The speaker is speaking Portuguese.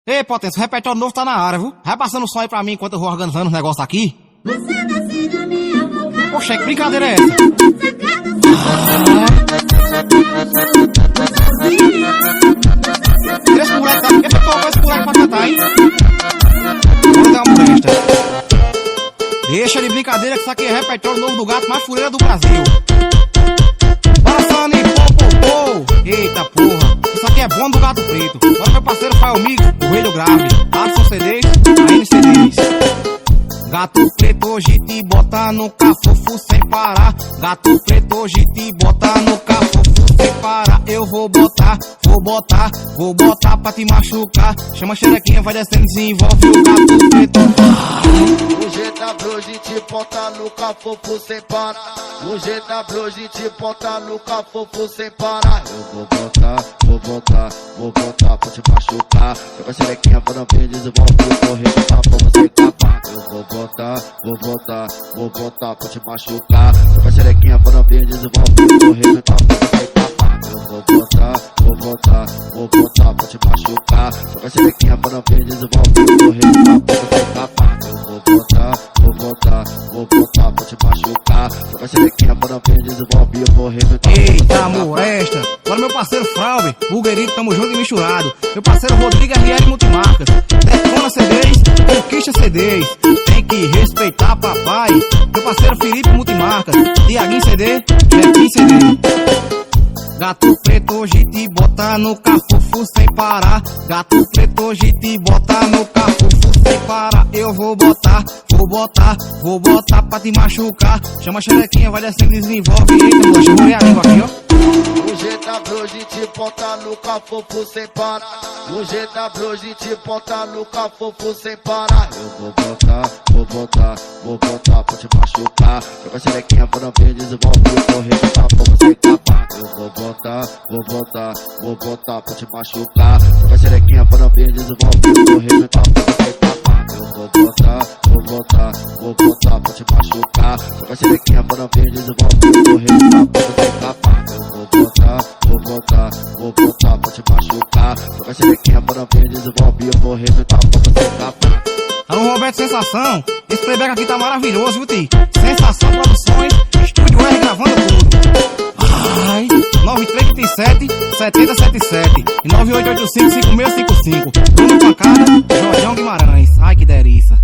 Ei, Potência, o repertório novo tá na área, viu? Vai passando o som aí pra mim enquanto eu vou organizando os negócios aqui. Poxa, que brincadeira é essa? Tira esse moleque daqui, quem foi que colocou esse moleque pra cantar, hein? Vou dar uma molesta. Deixa de brincadeira que isso aqui é repertório novo do gato mais fureira do Brasil. Balançando e pô. Eita porra, isso aqui é bom do gato preto. Agora meu parceiro Fael Migo, o Rei do Grave. Alisson CDs, AM CDs. Gato preto hoje te bota no cafofo sem parar. Gato preto hoje te bota no cafofo sem parar. Eu vou botar pra te machucar. Chama a xerequinha, vai descendo, desenvolve o gato preto. O GW hoje te bota no cafofo sem parar. O GW hoje te bota no cafofo sem parar. Eu vou botar pra te machucar. Chama a xerequinha, vai não vir, desenvolve o correio, tá pra você capar. Eu vou botar pra te machucar. Joga a xerequinha pra não vir, desenvolve o correio, tá pra você capar. Eu vou botar pra te machucar. Joga a xerequinha pra não vir, desenvolve o correio, tá pra você capar. Eu vou botar pra te machucar. Joga a xerequinha pra não vir, desenvolve o correio, tá pra você capar. Eita, molesta. Agora meu parceiro Frauber, o Guerito, tamo junto e misturado. Meu parceiro Rodrigo RL Multimarcas. Detona CDs, conquista CDs. Tem que respeitar papai. Meu parceiro Felipe Multimarcas. Tiaguinho CD, Jefinho CD. Gato preto hoje te bota no cafofo sem parar. Gato preto hoje te bota no cafofo sem parar. Eu vou botar pra te machucar. Chama a xerequinha, vai descendo, desenvolve. Eita, mocha, eu vou ver a língua aqui, ó. O GW hoje te bota no cafofo sem parar. O GW hoje te bota no cafofo sem parar. Eu vou botar pra te machucar. Joga a xerequinha pra não vir, desenvolve o correio, tá pra você capar. Eu vou botar pra te machucar. Joga a xerequinha pra não vir, desenvolve o correio, tá pra você capar. Eu vou botar pra te machucar. Joga a xerequinha pra não vir, desenvolve o correio, tá pra você capar. Eu vou botar pra te machucar. Joga a xerequinha pra não vir, desenvolve o correio, tá pra você capar. Alô, Roberto Sensação. Esse playback aqui tá maravilhoso, viu, Ti? Sensação Produções, Estúdio R gravando tudo. Ai, 9337 7077 e 9885 5655. Bruno Pancada, Jorjão Guimarães. Ai, que delícia.